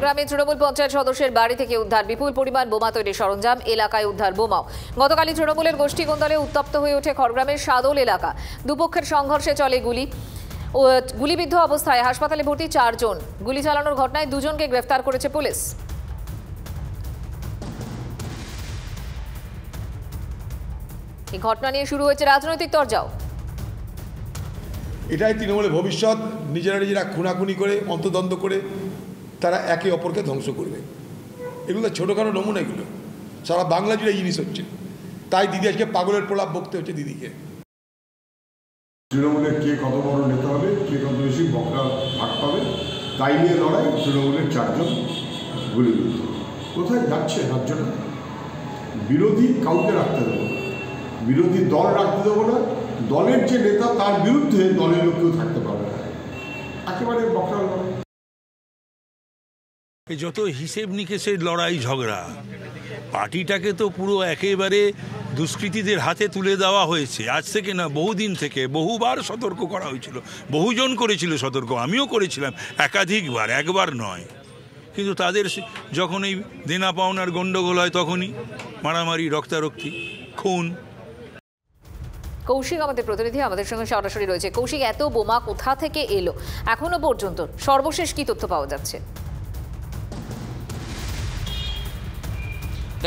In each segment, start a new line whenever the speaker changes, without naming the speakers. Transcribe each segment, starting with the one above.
খড়গ্রামে তৃণমূল পঞ্চায়েত সদস্যের বাড়ি থেকে উদ্ধার বিপুল পরিমাণ বোমা তৈরির সরঞ্জাম, এলাকায় উদ্ধার বোমাও। গতকালই তৃণমূলের গোষ্ঠী কোন্দলে উত্তপ্ত হয়ে ওঠে খড়গ্রামের সাদল এলাকা। দুপক্ষের সংঘর্ষে চলে গুলিবিদ্ধ অবস্থায় হাসপাতালে ভর্তি 4 জন। গুলি চালানোর ঘটনায় 2 জনকে গ্রেফতার করেছে পুলিশ। এই ঘটনা নিয়ে শুরু হয়েছে রাজনৈতিক তরজাও।
এটাই তৃণমূলের ভবিষ্যৎ। নিজেরা খুনাখুনি করে, অন্তদ্বন্দ্ব করে তারা একে অপরকে ধ্বংস করবে। এগুলো ছোটোখাটো নমুনা, এগুলো সারা বাংলা জুড়ে জিনিস হচ্ছে। তাই দিদি আজকে পাগলের প্রলাপ বকতে হচ্ছে দিদিকে।
তৃণমূলের কে কত বড় নেতা হবে, কে কত বেশি বকরা ভাগ পাবে, তাই নিয়ে লড়াই। তৃণমূলের 4 জন গুলিবিদ্ধ। কোথায় যাচ্ছে রাজ্যটা? বিরোধী কাউকে রাখতে দেবো না, বিরোধী দল রাখতে দেবো না। দলের যে নেতা তার বিরুদ্ধে দলের লোক কেউ থাকতে পারবে না। একেবারে বকরা লড়াই।
যত হিসেব নিকেশের লড়াই ঝগড়া, পার্টিটাকে তো পুরো একেবারে দুষ্কৃতীদের হাতে তুলে দেওয়া হয়েছে। আজ থেকে না, বহুদিন থেকে বহুবার সতর্ক করা হয়েছিল, বহুজন করেছিল সতর্ক, আমিও করেছিলাম একাধিকবার, একবার নয়। কিন্তু তাদের যখন এই দেনা পাওনার গণ্ডগোল হয় তখনই মারামারি, রক্তারক্তি, খুন।
কৌশিক আমাদের প্রতিনিধি আমাদের সঙ্গে সরাসরি রয়েছে। কৌশিক, এত বোমা কোথা থেকে এলো এখনো পর্যন্ত সর্বশেষ কি তথ্য পাওয়া যাচ্ছে?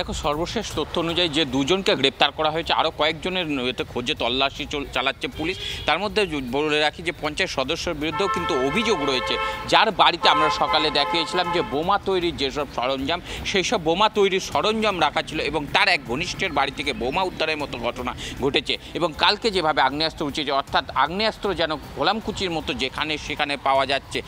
দেখো, সর্বশেষ তথ্য অনুযায়ী যে 2 জনকে গ্রেপ্তার করা হয়েছে, আরও কয়েকজনের খোঁজে তল্লাশি চালাচ্ছে পুলিশ। তার মধ্যে বলে রাখি যে পঞ্চায়েত সদস্যের বিরুদ্ধেও কিন্তু অভিযোগ রয়েছে, যার বাড়িতে আমরা সকালে দেখিয়েছিলাম যে বোমা তৈরির যেসব সরঞ্জাম, সেই সব বোমা তৈরির সরঞ্জাম রাখা ছিল এবং তার এক ঘনিষ্ঠের বাড়ি থেকে বোমা উদ্ধারের মতো ঘটনা ঘটেছে। এবং কালকে যেভাবে আগ্নেয়াস্ত্র উঠেছে, অর্থাৎ আগ্নেয়াস্ত্র যেন গোলামকুচির মতো যেখানে সেখানে পাওয়া যাচ্ছে,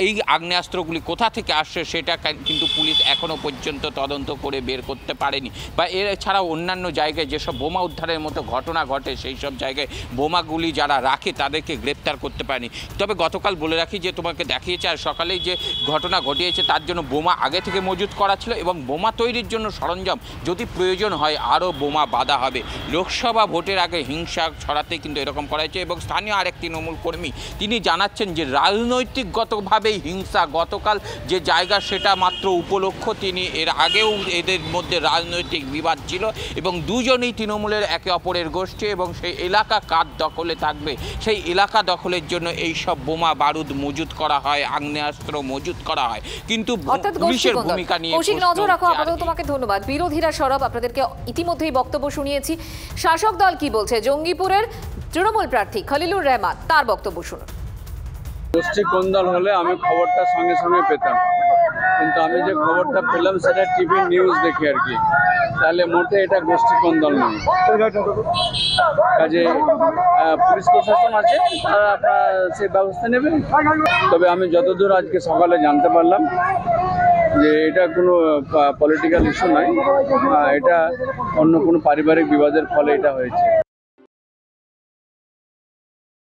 এই আগ্নেয়াস্ত্রগুলি কোথা থেকে আসছে সেটা কিন্তু পুলিশ এখনও পর্যন্ত তদন্ত করে বের করতে পারেনি। বা এছাড়াও অন্যান্য জায়গায় যেসব বোমা উদ্ধারের মতো ঘটনা ঘটে, সেই সব জায়গায় বোমাগুলি যারা রাখে তাদেরকে গ্রেপ্তার করতে পারেনি। তবে গতকাল বলে রাখি যে তোমাকে দেখিয়েছে, আর সকালেই যে ঘটনা ঘটিয়েছে তার জন্য বোমা আগে থেকে মজুত করা ছিল এবং বোমা তৈরির জন্য সরঞ্জাম যদি প্রয়োজন হয় আরও বোমা বাঁধা হবে। লোকসভা ভোটের আগে হিংসা ছড়াতে কিন্তু এরকম করা হয়েছে। এবং স্থানীয় আরেক তৃণমূল কর্মী তিনি জানাচ্ছেন যে রাজনৈতিকগতভাবেই হিংসা, গতকাল যে জায়গা সেটা মাত্র উপলক্ষ। তিনি এর আগেও এদের মধ্যে রাজনৈতিক বিবাদ ছিল এবং 2 জনই তৃণমূলের একে অপরের গোষ্ঠী এবং সেই এলাকা কার দখলে থাকবে, সেই এলাকা দখলের জন্য এই সব বোমা বারুদ মজুত করা হয়, আগ্নেয়াস্ত্র মজুত করা হয়। কিন্তু পুলিশের ভূমিকা নিয়ে
নজর রাখো। আপাতত তোমাকে ধন্যবাদ। বিরোধীরা সরব, আপনাদেরকে ইতিমধ্যেই বক্তব্য শুনিয়েছি। শাসক দল কি বলছে? জঙ্গিপুরের তৃণমূল প্রার্থী খলিলুর রহমান, তার বক্তব্য শুনুন।
গোষ্ঠী কোন্দল হলে আমি খবরটা সঙ্গে সঙ্গে পেতাম, কিন্তু আমি যে খবরটা পেলাম সেটা টিভি নিউজ দেখি আর কি। তাহলে মোটে এটা গোষ্ঠী কোন্দল নয়। কাজে পুলিশ প্রশাসন আছে, তারা আপনার সেই ব্যবস্থা নেবেন। তবে আমি যতদূর আজকে সকালে জানতে পারলাম যে এটা কোনো পলিটিক্যাল ইস্যু নয়, এটা অন্য কোনো পারিবারিক বিবাদের ফলে এটা হয়েছে।